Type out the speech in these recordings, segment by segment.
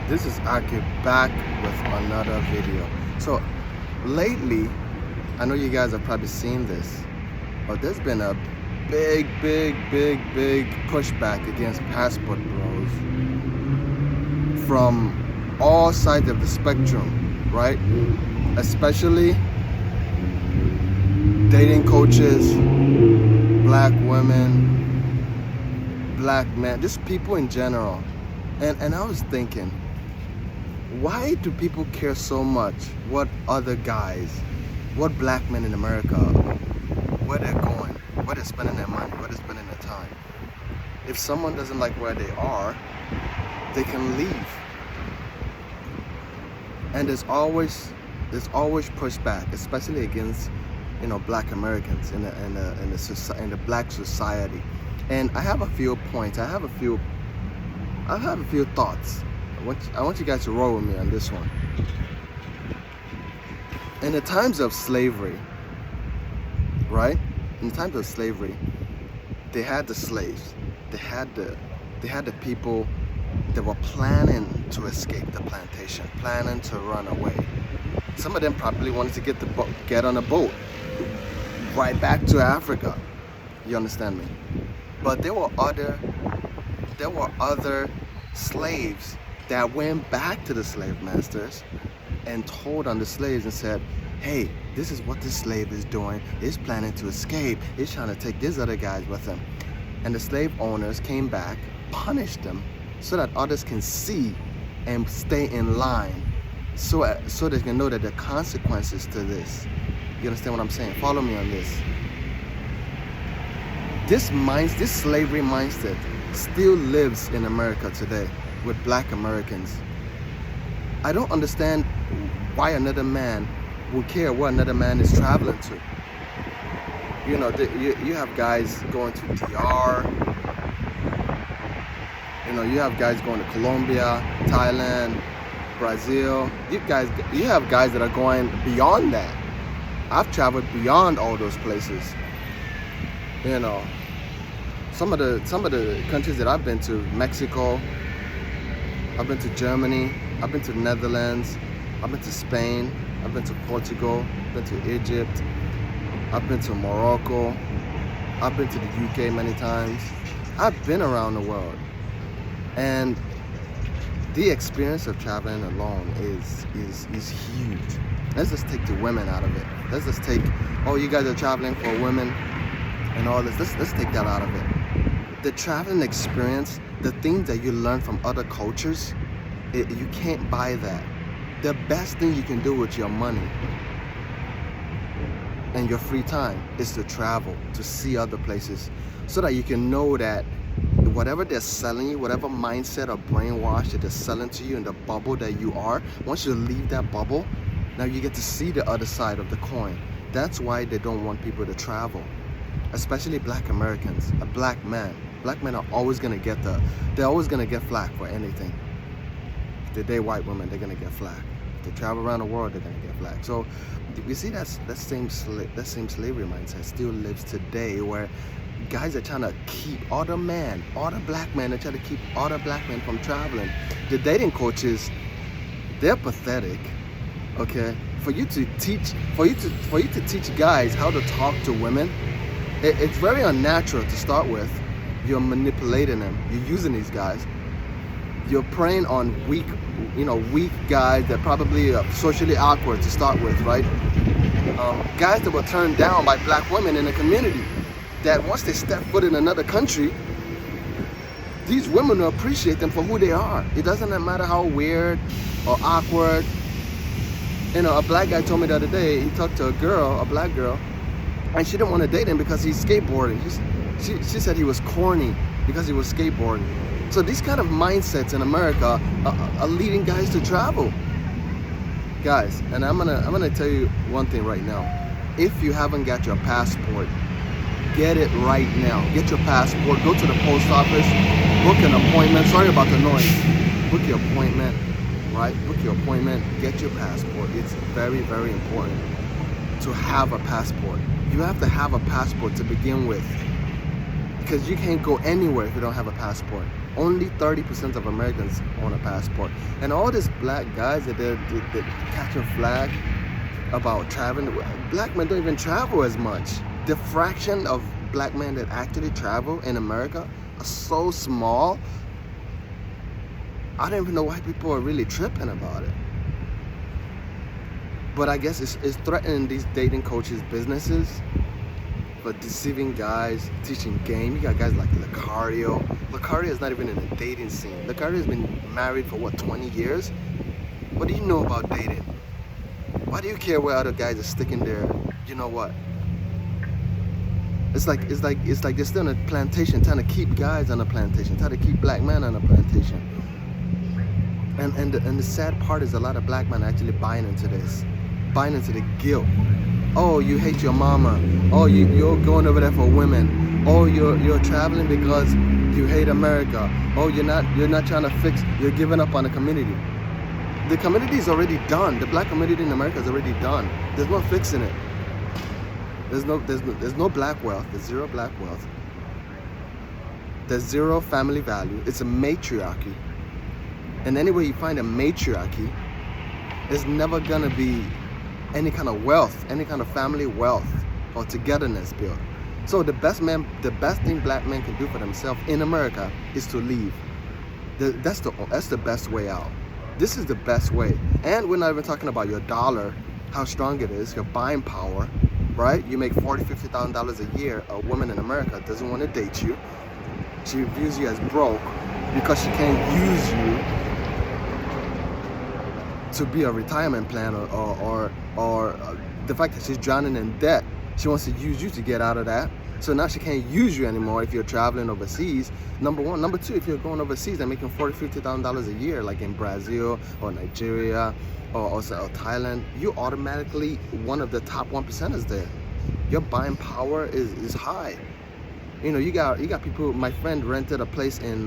This is Aki back with another video. So lately, I know you guys have probably seen this, but there's been a big pushback against passport bros from all sides of the spectrum, right? Especially dating coaches, black women, black men, just people in general. And I was thinking, why do people care so much what other guys, what black men in America, where they're going, where they're spending their money, where they're spending their time? If someone doesn't like where they are, they can leave. And there's always pushback, especially against, black Americans in the black society. And I have a few points. I have a few thoughts. I want you guys to roll with me on this one. In the times of slavery, right? In the times of slavery, they had the slaves. They had the people that were planning to escape the plantation, planning to run away. Some of them probably wanted to get on a boat right back to Africa. You understand me? But there were other slaves that went back to the slave masters and told on the slaves and said, hey, this is what this slave is doing. He's planning to escape. He's trying to take these other guys with him. And the slave owners came back, punished them so that others can see and stay in line, so they can know that there are consequences to this. You understand what I'm saying? Follow me on this. This slavery mindset still lives in America today with black Americans. I don't understand why another man would care where another man is traveling to. You have guys going to DR. You have guys going to Colombia, Thailand, Brazil. You have guys that are going beyond that. I've traveled beyond all those places. Some of the countries that I've been to, Mexico, I've been to Germany, I've been to the Netherlands, I've been to Spain, I've been to Portugal, I've been to Egypt, I've been to Morocco, I've been to the UK many times. I've been around the world. And the experience of traveling alone is huge. Let's just take the women out of it. Let's just take, oh, you guys are traveling for women and all this. Let's take that out of it. The traveling experience, the things that you learn from other cultures, you can't buy that. The best thing you can do with your money and your free time is to travel, to see other places, so that you can know that whatever they're selling you, whatever mindset or brainwash that they're selling to you in the bubble that you are, once you leave that bubble, now you get to see the other side of the coin. That's why they don't want people to travel, especially black Americans. A black man. Black men are always gonna get flack for anything. If they date white women, they're gonna get flack. If they travel around the world, they're gonna get flack. So you see that same slavery mindset still lives today, where guys are trying to keep other black men are trying to keep other black men from traveling. The dating coaches, they're pathetic. Okay, for you to teach guys how to talk to women, it's very unnatural to start with. You're manipulating them. You're using these guys. You're preying on weak guys that probably are socially awkward to start with, right? Guys that were turned down by black women in the community, that once they step foot in another country, these women will appreciate them for who they are. It doesn't matter how weird or awkward. A black guy told me the other day, he talked to a black girl, and she didn't want to date him because he's skateboarding. She said he was corny because he was skateboarding. So these kind of mindsets in America are leading guys to travel. Guys, and I'm gonna tell you one thing right now. If you haven't got your passport, get it right now. Get your passport, go to the post office, book an appointment. Sorry about the noise. Book your appointment, right? Book your appointment, get your passport. It's very important to have a passport. You have to have a passport to begin with, because you can't go anywhere if you don't have a passport. Only 30% of Americans own a passport. And all these black guys that they're catching flag about traveling, black men don't even travel as much. The fraction of black men that actually travel in America are so small. I don't even know why people are really tripping about it. But I guess it's threatening these dating coaches' businesses for deceiving guys, teaching game. You got guys like Lucario. Lucario is not even in the dating scene. Lucario has been married for what, 20 years? What do you know about dating? Why do you care where other guys are sticking their, you know what? It's like they're still on a plantation, trying to keep guys on a plantation, trying to keep black men on a plantation. And the sad part is a lot of black men are actually buying into this, buying into the guilt. Oh, you hate your mama. Oh, you're going over there for women. Oh, you're traveling because you hate America. Oh, you're not trying to fix. You're giving up on the community. The community is already done. The black community in America is already done. There's no fixing it. There's no black wealth. There's zero black wealth. There's zero family value. It's a matriarchy. And anywhere you find a matriarchy, there's never gonna be any kind of wealth, any kind of family wealth or togetherness built. So the best thing black men can do for themselves in America is to leave. That's the best way out. This is the best way. And we're not even talking about your dollar, how strong it is, your buying power, right? You make $40,000, $50,000 a year. A woman in America doesn't want to date you. She views you as broke because she can't use you to be a retirement plan or the fact that she's drowning in debt. She wants to use you to get out of that. So now she can't use you anymore if you're traveling overseas. Number one. Number two, if you're going overseas and making $40,000, $50,000 a year, like in Brazil or Nigeria or Thailand, you're automatically one of the top 1%ers there. Your buying power is high. You know, you got people. My friend rented a place in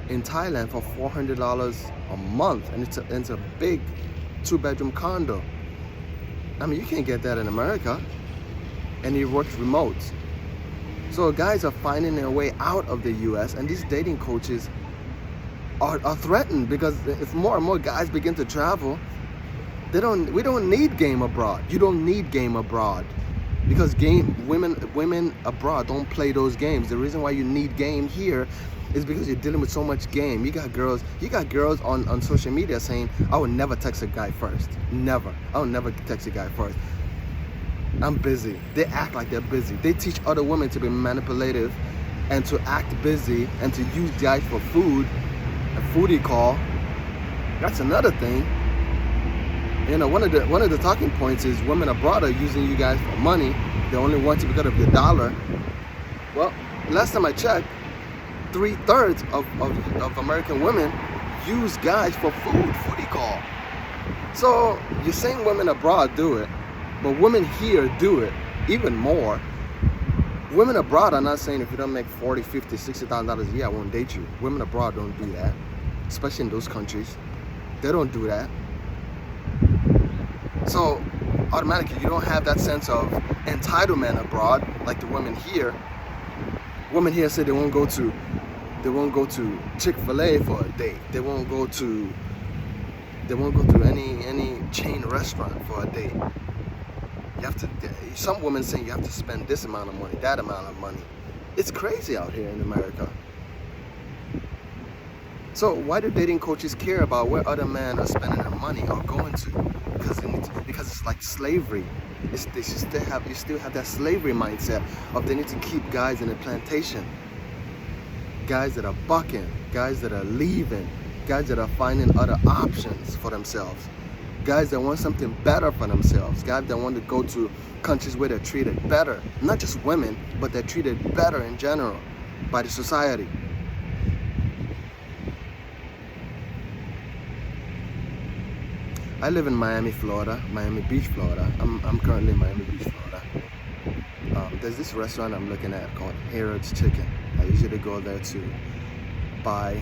Thailand for $400 a month, and it's a big 2-bedroom condo. I mean, you can't get that in America. And he works remote. So guys are finding their way out of the US, and these dating coaches are threatened because if more and more guys begin to travel, we don't need game abroad. You don't need game abroad. Because women abroad don't play those games. The reason why you need game here is because you're dealing with so much game. You got girls on social media saying, I would never text a guy first. Never. I would never text a guy first. I'm busy. They act like they're busy. They teach other women to be manipulative and to act busy and to use guys for food, a foodie call. That's another thing. You know, one of the talking points is women abroad are using you guys for money. They only want you because of your dollar. Well, last time I checked, 3/3 of American women use guys for foodie call. So you're saying women abroad do it, but women here do it even more. Women abroad are not saying if you don't make $40,000, $50,000, $60,000 a year, I won't date you. Women abroad don't do that, especially in those countries. They don't do that. So automatically you don't have that sense of entitlement abroad like the women here. Women here say they won't go to Chick-fil-A for a date. They won't go to any chain restaurant for a date. You have to. Some women saying you have to spend this amount of money, that amount of money. It's crazy out here in America. So why do dating coaches care about where other men are spending their money or going to? Because it's like slavery. You still have that slavery mindset of they need to keep guys in a plantation. Guys that are bucking, guys that are leaving, guys that are finding other options for themselves. Guys that want something better for themselves. Guys that want to go to countries where they're treated better. Not just women, but they're treated better in general by the society. I live in Miami, Florida, Miami Beach, Florida. I'm currently in Miami Beach, Florida. There's this restaurant I'm looking at called Harrod's Chicken. I usually go there to buy,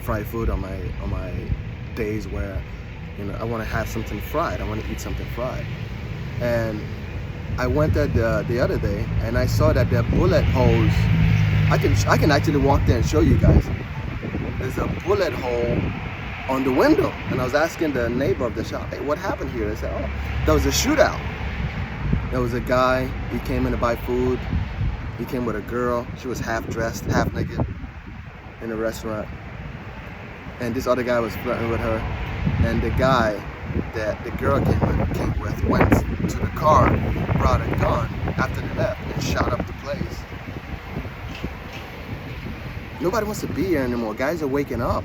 fried food on my days where, I want to have something fried. I want to eat something fried. And I went there the other day and I saw that their bullet holes I can actually walk there and show you guys. There's a bullet hole on the window, and I was asking the neighbor of the shop, hey, what happened here? They said, oh, there was a shootout. There was a guy, he came in to buy food. He came with a girl. She was half dressed, half naked in a restaurant. And this other guy was flirting with her. And the guy that the girl came with went to the car, brought a gun after they left, and shot up the place. Nobody wants to be here anymore. Guys are waking up.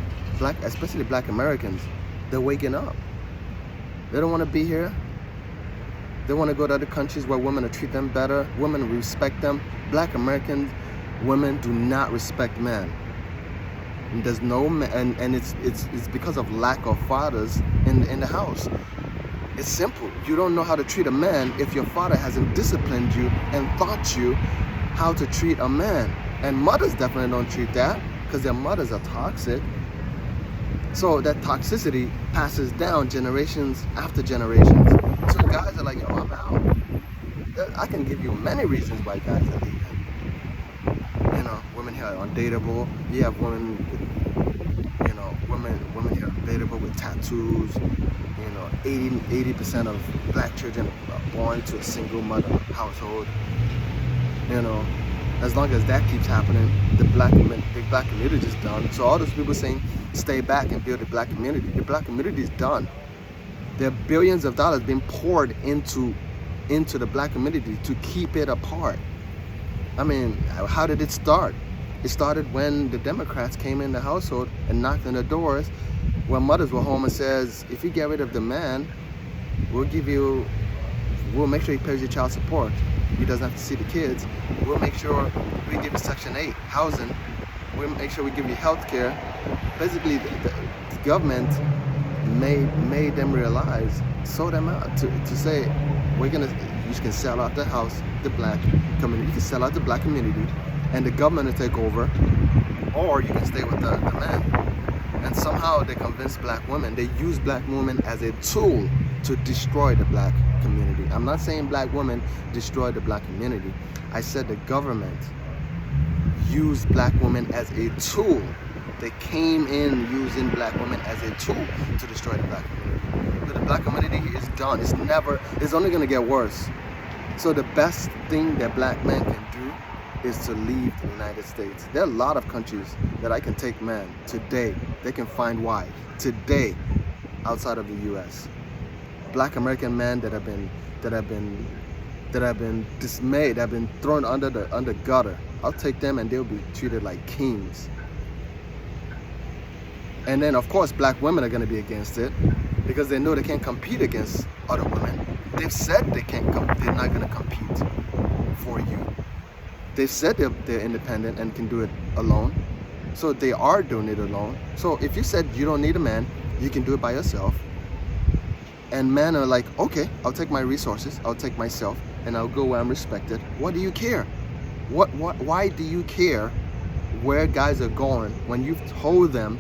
Especially black Americans. They're waking up. They don't want to be here. They want to go to other countries where women will treat them better. Women respect them. Black American women do not respect men. And there's no man, and it's because of lack of fathers in the house. It's simple. You don't know how to treat a man if your father hasn't disciplined you and taught you how to treat a man. And mothers definitely don't treat that because their mothers are toxic. So that toxicity passes down generations after generations. So guys are like, yo, I'm out. I can give you many reasons why guys are leaving. You know, women here are undateable. You have women, you know, women here are undateable with tattoos. You know, 80% of black children are born to a single mother household. You know, as long as that keeps happening, the black community is done. So all those people saying, stay back and build the black community is done. There are billions of dollars being poured into the black community to keep it apart. I mean, how did it start? It started when the Democrats came in the household and knocked on the doors when mothers were home and says, if you get rid of the man, we'll make sure he pays your child support. He doesn't have to see the kids. We'll make sure we give you Section 8 housing. We'll make sure we give you health care. Basically, the government made them realize, sold them out to say, you can sell out the house, the black community, you can sell out the black community, and the government will take over, or you can stay with the man. And somehow they convince black women, they use black women as a tool to destroy the black community. I'm not saying black women destroy the black community. I said the government used black women as a tool. They came in using black women as a tool to destroy the black community. But the black community is done. It's only going to get worse. So the best thing that black men can do is to leave the United States. There are a lot of countries that I can take men today. They can find wives today outside of the U.S. Black American men that have been dismayed, that have been thrown under gutter. I'll take them and they'll be treated like kings. And then of course black women are going to be against it because they know they can't compete against other women. They've said they're not going to compete for you. They've said they're independent and can do it alone. So they are doing it alone. So if you said you don't need a man, you can do it by yourself. And men are like, okay, I'll take my resources, I'll take myself, and I'll go where I'm respected. What do you care? Why do you care where guys are going when you've told them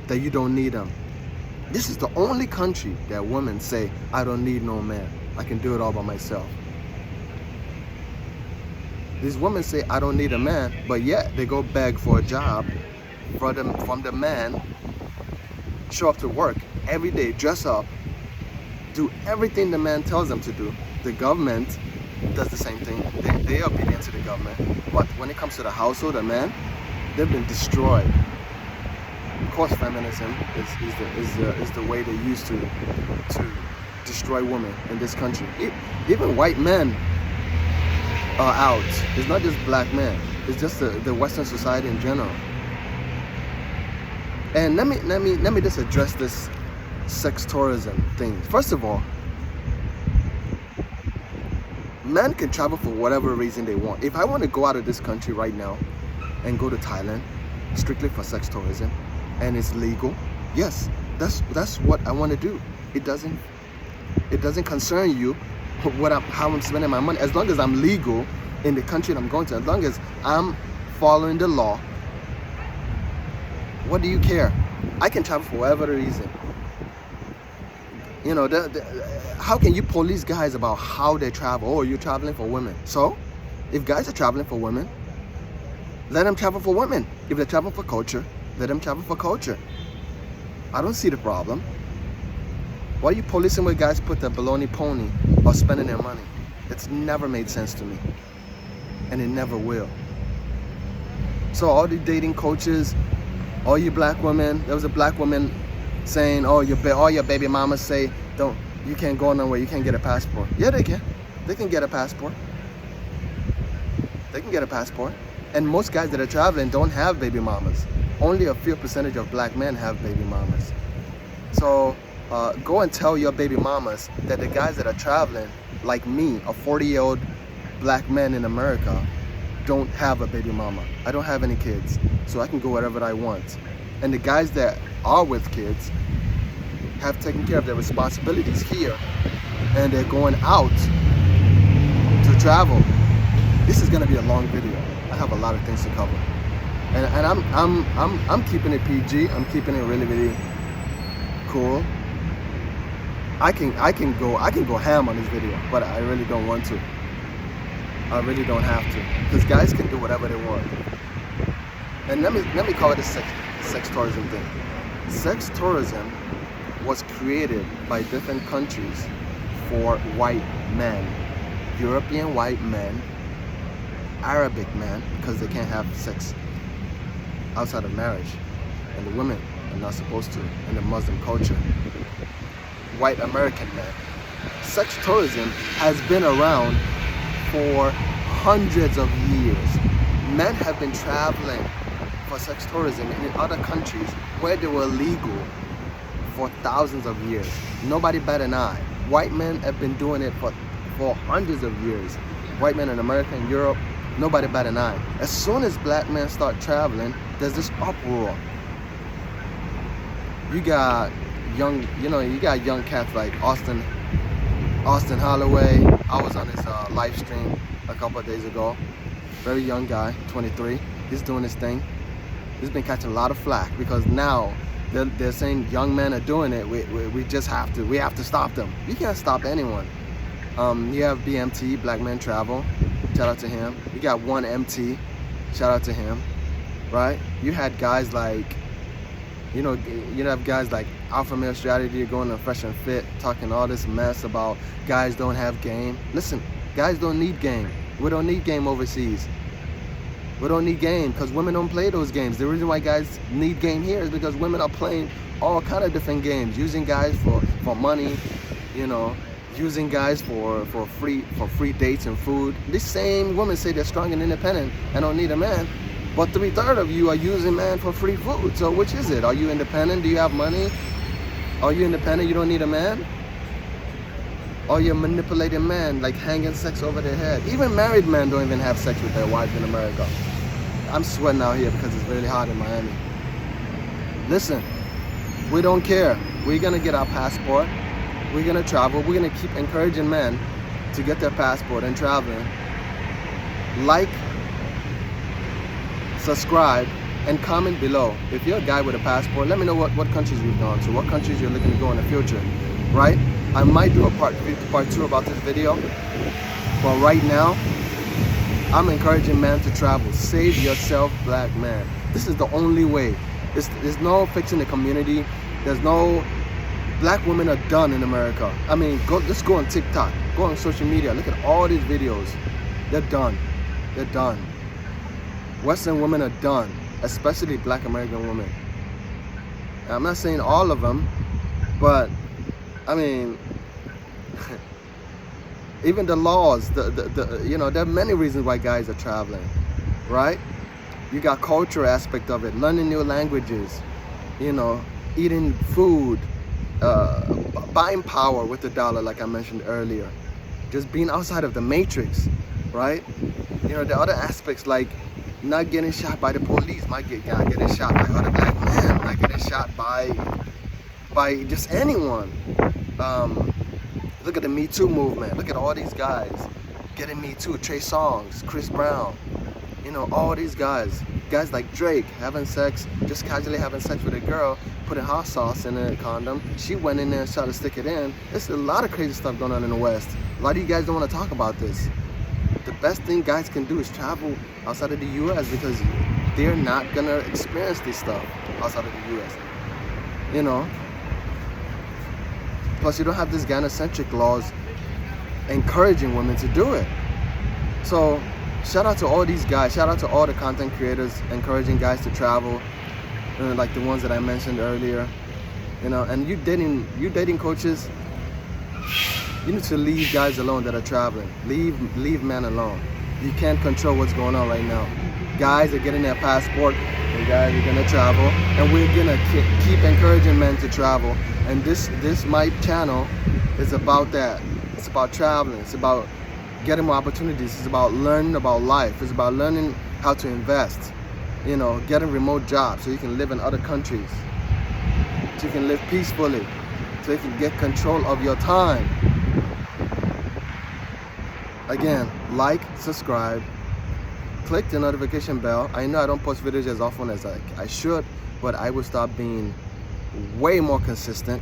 that you don't need them? This is the only country that women say, I don't need no man. I can do it all by myself. These women say, I don't need a man, but yet they go beg for a job from the man, show up to work every day, dress up, do everything the man tells them to do. The government does the same thing. They are obedient to the government. But when it comes to the household, a man, they've been destroyed. Of course, feminism is the way they used to destroy women in this country. Even white men are out. It's not just black men. It's just the Western society in general. And let me just address this sex tourism thing. First of all, men can travel for whatever reason they want. If I want to go out of this country right now and go to Thailand strictly for sex tourism and it's legal, yes, that's what I want to do. It doesn't concern you how I'm spending my money, as long as I'm legal in the country that I'm going to, as long as I'm following the law. What do you care? I can travel for whatever reason. You know, how can you police guys about how they travel? Oh, you're traveling for women. So, if guys are traveling for women, Let them travel for women. If they travel for culture, let them travel for culture. I don't see the problem. Why are you policing where guys put their baloney pony or spending their money? It's never made sense to me. And it never will. So all the dating coaches, all you black women, there was a black woman saying, all your baby mamas say, you can't go nowhere, you can't get a passport. Yeah, they can. They can get a passport. They can get a passport. And most guys that are traveling don't have baby mamas. Only a few percentage of black men have baby mamas. So go and tell your baby mamas that the guys that are traveling, like me, a 40-year-old black man in America, don't have a baby mama. I don't have any kids, so I can go wherever I want. And the guys that are with kids have taken care of their responsibilities here, and they're going out to travel. This is gonna be a long video. I have a lot of things to cover, and I'm keeping it PG. I'm keeping it really, really cool. I can go ham on this video, but I really don't want to. I really don't have to, because guys can do whatever they want. And let me call it a sex tourism thing. Sex tourism was created by different countries for white men, European white men, Arabic men, because they can't have sex outside of marriage, and the women are not supposed to in the Muslim culture. White American men. Sex tourism has been around for hundreds of years. Men have been traveling for sex tourism in other countries where they were legal for thousands of years. Nobody bat an eye. White men have been doing it for hundreds of years. White men in America and Europe, nobody bat an eye. As soon as black men start traveling, there's this uproar. You got young cats like Austin Holloway. I was on his live stream a couple of days ago. Very young guy, 23. He's doing his thing. He's been catching a lot of flack because now they're saying young men are doing it. We just have to stop them. You can't stop anyone. You have BMT, Black Men Travel. Shout out to him. You got 1MT. Shout out to him. Right? You had guys like, you have guys like Alpha Male Strategy going to Fresh and Fit, talking all this mess about guys don't have game. Listen, guys don't need game. We don't need game overseas. We don't need game because women don't play those games. The reason why guys need game here is because women are playing all kind of different games, using guys for money, using guys for free dates and food. These same women say they're strong and independent and don't need a man. But 3/3 of you are using man for free food. So which is it? Are you independent? Do you have money? Are you independent? You don't need a man? Or you're manipulating men, like hanging sex over their head. Even married men don't even have sex with their wives in America. I'm sweating out here because it's really hot in Miami. Listen, we don't care. We're gonna get our passport. We're gonna travel. We're gonna keep encouraging men to get their passport and traveling. Like, subscribe, and comment below. If you're a guy with a passport, let me know what countries you've gone to, what countries you're looking to go in the future, right? I might do a part 2 about this video, but right now, I'm encouraging men to travel. Save yourself, black man. This is the only way. There's no fixing the community. There's no, black women are done in America. I mean, just go on TikTok, go on social media, look at all these videos. They're done. They're done. Western women are done, especially black American women. I'm not saying all of them, but I mean, even the laws, there are many reasons why guys are traveling, right? You got cultural aspect of it, learning new languages, eating food, buying power with the dollar, like I mentioned earlier, just being outside of the matrix, right? The other aspects like not getting shot by the police, not getting shot by other black men, not getting shot by just anyone. Look at the Me Too movement. Look at all these guys getting Me Too. Trey Songz, Chris Brown, all these guys like Drake having sex, just casually having sex with a girl, putting hot sauce in a condom. She went in there and tried to stick it in. There's a lot of crazy stuff going on in the West. A lot of you guys don't want to talk about this. The best thing guys can do is travel outside of the U.S. because they're not gonna experience this stuff outside of the U.S. You know. Plus, you don't have this gynocentric laws encouraging women to do it. So, shout out to all these guys. Shout out to all the content creators encouraging guys to travel, like the ones that I mentioned earlier. You know, and you dating coaches, you need to leave guys alone that are traveling. Leave men alone. You can't control what's going on right now. Guys are getting their passport, and guys are gonna travel, and we're gonna keep encouraging men to travel. And this my channel is about that. It's about traveling. It's about getting more opportunities. It's about learning about life. It's about learning how to invest. You know, getting remote jobs so you can live in other countries. So you can live peacefully. So you can get control of your time. Again, like, subscribe, click the notification bell. I know I don't post videos as often as I should, but I will start being way more consistent,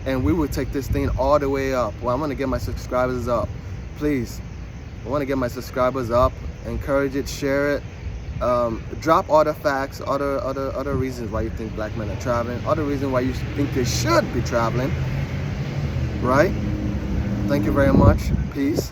and we will take this thing all the way up. Well, I'm gonna get my subscribers up. Please, I want to get my subscribers up. Encourage it, share it. Drop other facts, other reasons why you think black men are traveling, other reasons why you think they should be traveling. Right? Thank you very much. Peace.